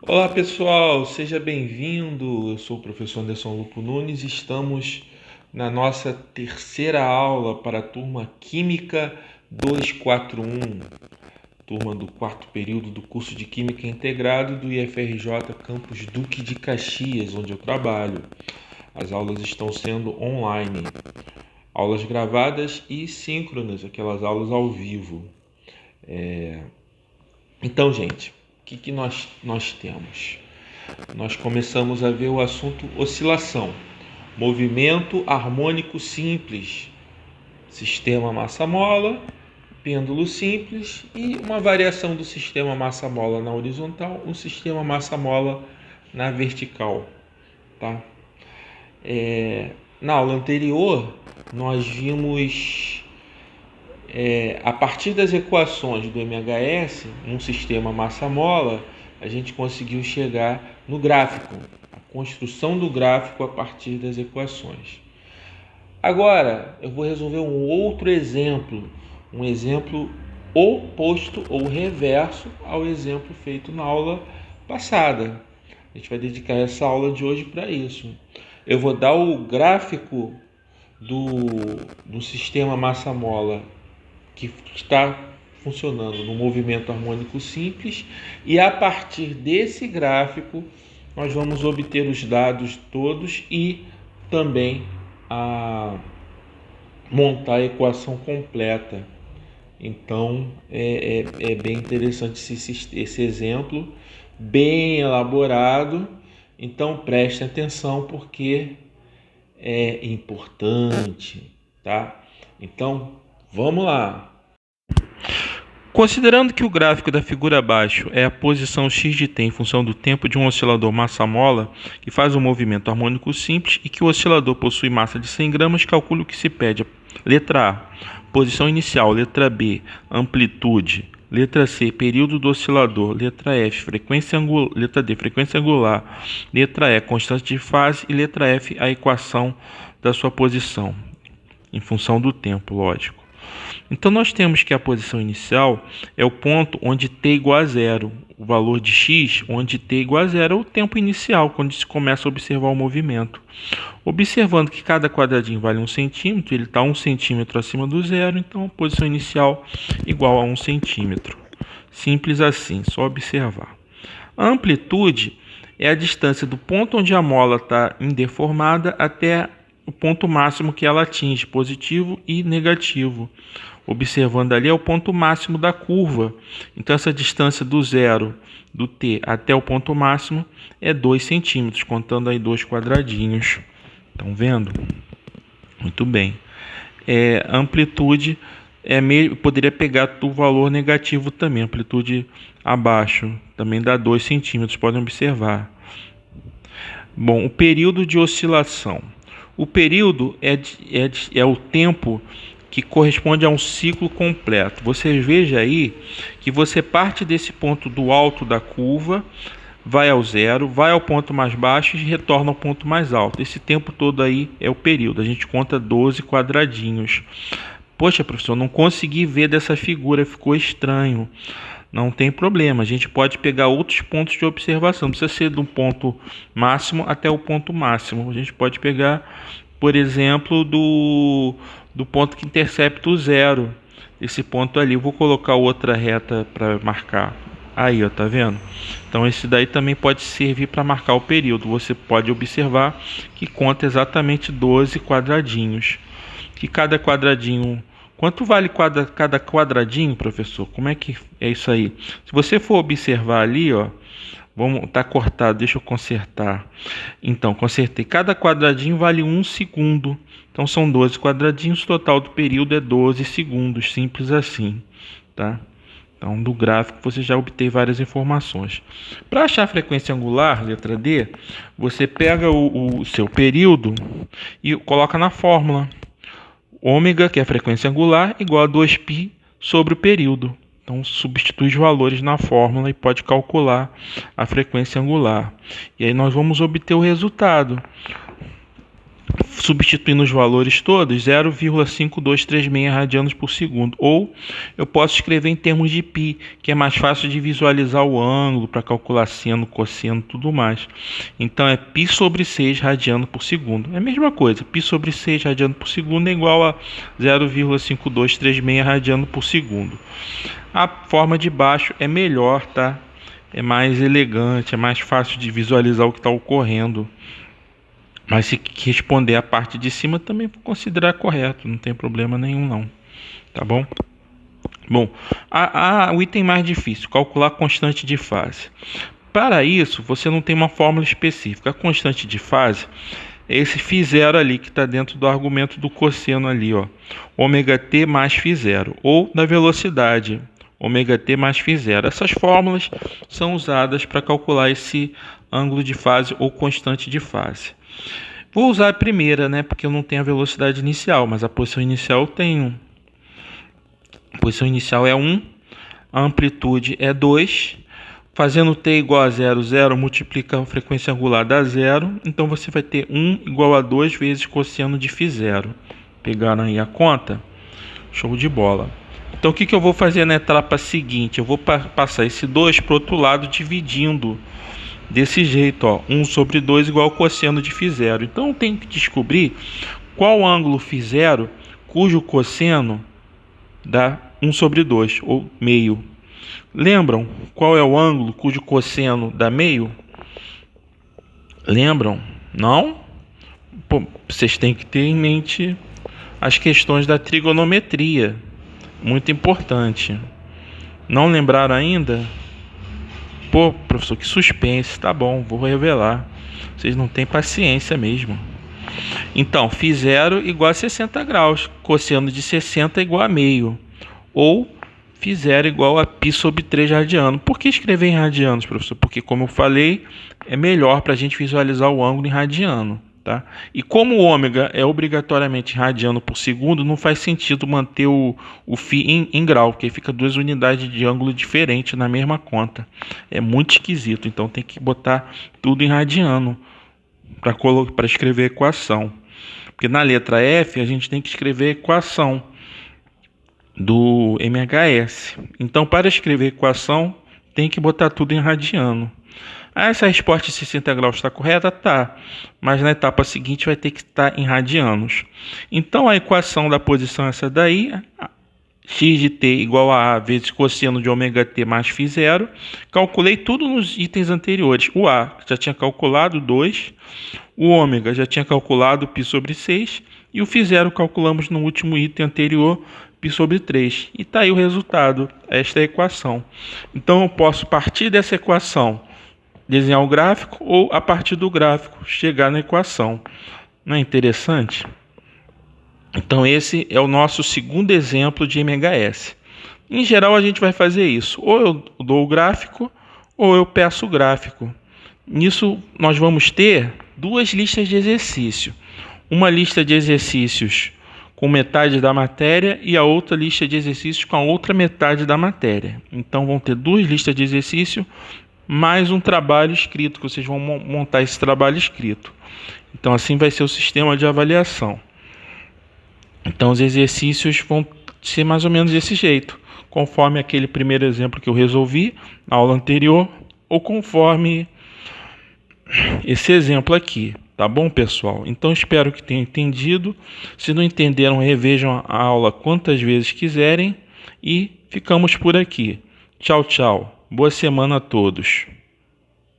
Olá pessoal, seja bem-vindo. Eu sou o professor Anderson Lupo Nunes. Estamos na nossa terceira aula para a turma Química 241, turma do quarto período do curso de Química Integrado do IFRJ Campus Duque de Caxias, onde eu trabalho. As aulas estão sendo online, aulas gravadas e síncronas, aquelas aulas ao vivo. Então, gente, o que nós temos? Nós começamos a ver o assunto oscilação, movimento harmônico simples, sistema massa-mola, pêndulo simples e uma variação do sistema massa-mola na horizontal, o sistema massa-mola na vertical, tá? Na aula anterior, nós vimos, a partir das equações do MHS, um sistema massa-mola, a gente conseguiu chegar no gráfico, a construção do gráfico a partir das equações. Agora, eu vou resolver um outro exemplo, um exemplo oposto ou reverso ao exemplo feito na aula passada. A gente vai dedicar essa aula de hoje para isso. Eu vou dar o gráfico do sistema massa-mola que está funcionando no movimento harmônico simples, e a partir desse gráfico nós vamos obter os dados todos e também montar a equação completa. Então é bem interessante esse exemplo, bem elaborado. Então prestem atenção porque é importante, tá? Então vamos lá. Considerando que o gráfico da figura abaixo é a posição x de t em função do tempo de um oscilador massa-mola que faz um movimento harmônico simples e que o oscilador possui massa de 100 gramas, calcule o que se pede. Letra A, posição inicial. Letra B, amplitude. Letra C, período do oscilador. Letra F, frequência angular. Letra D, frequência angular. Letra E, constante de fase. E letra F, a equação da sua posição, em função do tempo, lógico. Então nós temos que a posição inicial é o ponto onde t igual a zero. O valor de x, onde t igual a zero, é o tempo inicial, quando se começa a observar o movimento. Observando que cada quadradinho vale 1 centímetro, ele está 1 centímetro acima do zero, então a posição inicial igual a 1 centímetro. Simples assim, só observar. A amplitude é a distância do ponto onde a mola está indeformada até o ponto máximo que ela atinge, positivo e negativo. Observando ali é o ponto máximo da curva. Então essa distância do zero, do t até o ponto máximo, é 2 centímetros, contando aí 2 quadradinhos. Estão vendo? Muito bem. A amplitude poderia pegar o valor negativo também, amplitude abaixo, também dá 2 centímetros, podem observar. Bom, o período de oscilação. O período é o tempo que corresponde a um ciclo completo. Você veja aí que você parte desse ponto do alto da curva, vai ao zero, vai ao ponto mais baixo e retorna ao ponto mais alto. Esse tempo todo aí é o período. A gente conta 12 quadradinhos. Poxa, professor, não consegui ver dessa figura, ficou estranho. Não tem problema, a gente pode pegar outros pontos de observação. Não precisa ser do ponto máximo até o ponto máximo. A gente pode pegar, por exemplo, do ponto que intercepta o zero. Esse ponto ali, eu vou colocar outra reta para marcar. Aí, ó, tá vendo? Então esse daí também pode servir para marcar o período. Você pode observar que conta exatamente 12 quadradinhos. Que cada quadradinho... Quanto vale cada quadradinho, professor? Como é que é isso aí? Se você for observar ali, ó, tá cortado, deixa eu consertar. Então, consertei. Cada quadradinho vale 1 segundo. Então, são 12 quadradinhos, o total do período é 12 segundos. Simples assim, tá? Então, do gráfico você já obteve várias informações. Para achar a frequência angular, letra D, você pega o seu período e coloca na fórmula. Ômega, que é a frequência angular, igual a 2π sobre o período. Então, substitui os valores na fórmula e pode calcular a frequência angular. E aí nós vamos obter o resultado. substituindo os valores todos, 0,5236 radianos por segundo. Ou eu posso escrever em termos de π, que é mais fácil de visualizar o ângulo para calcular seno, cosseno, tudo mais. Então é π sobre 6 radiano por segundo. É a mesma coisa, π sobre 6 radiano por segundo é igual a 0,5236 radiano por segundo. A forma de baixo é melhor, tá? É mais elegante, é mais fácil de visualizar o que está ocorrendo. Mas se responder a parte de cima, também vou considerar correto, não tem problema nenhum não, tá bom? Bom, o item mais difícil, calcular a constante de fase. Para isso, você não tem uma fórmula específica. A constante de fase é esse φ0 ali, que está dentro do argumento do cosseno ali, ó, ômega-t mais φ0, ou da velocidade, ômega-t mais φ0. Essas fórmulas são usadas para calcular esse ângulo de fase ou constante de fase. Vou usar a primeira, né? Porque eu não tenho a velocidade inicial, mas a posição inicial eu tenho. A posição inicial é 1, a amplitude é 2. Fazendo t igual a 0, 0 multiplica a frequência angular dá 0. Então você vai ter 1 igual a 2 vezes cosseno de φ0. Pegaram aí a conta? Show de bola. Então o que eu vou fazer na etapa seguinte? Eu vou passar esse 2 para o outro lado dividindo. Desse jeito, ó, 1 sobre 2 igual ao cosseno de φ0. Então, eu tenho que descobrir qual ângulo φ0 cujo cosseno dá 1 sobre 2, ou meio. Lembram qual é o ângulo cujo cosseno dá meio? Lembram? Não? Pô, vocês têm que ter em mente as questões da trigonometria. Muito importante. Não lembraram ainda? Pô, professor, que suspense. Tá bom, vou revelar. Vocês não têm paciência mesmo. Então, φ0 igual a 60 graus. Cosseno de 60 igual a meio. Ou φ0 igual a π sobre 3 radiano. Por que escrever em radianos, professor? Porque, como eu falei, é melhor para a gente visualizar o ângulo em radiano. Tá? E como o ômega é obrigatoriamente radiano por segundo, não faz sentido manter o φ em grau, porque aí fica 2 unidades de ângulo diferentes na mesma conta. É muito esquisito, então tem que botar tudo em radiano para escrever a equação. Porque na letra F a gente tem que escrever a equação do MHS. Então, para escrever a equação, tem que botar tudo em radiano. Essa resposta de 60 graus está correta? Tá. Mas na etapa seguinte vai ter que estar em radianos. Então a equação da posição é essa daí. X de t igual a A vezes cosseno de ômega-t mais φ0. Calculei tudo nos itens anteriores. O A já tinha calculado 2. O ômega já tinha calculado π sobre 6. E o φ0 calculamos no último item anterior, π sobre 3. E está aí o resultado. Esta é a equação. Então eu posso partir dessa equação desenhar o gráfico ou, a partir do gráfico, chegar na equação. Não é interessante? Então, esse é o nosso segundo exemplo de MHS. Em geral, a gente vai fazer isso. Ou eu dou o gráfico, ou eu peço o gráfico. Nisso, nós vamos ter duas listas de exercício. Uma lista de exercícios com metade da matéria e a outra lista de exercícios com a outra metade da matéria. Então, vão ter duas listas de exercício mais um trabalho escrito, que vocês vão montar esse trabalho escrito. Então, assim vai ser o sistema de avaliação. Então, os exercícios vão ser mais ou menos desse jeito, conforme aquele primeiro exemplo que eu resolvi na aula anterior, ou conforme esse exemplo aqui. Tá bom, pessoal? Então, espero que tenham entendido. Se não entenderam, revejam a aula quantas vezes quiserem. E ficamos por aqui. Tchau, tchau. Boa semana a todos.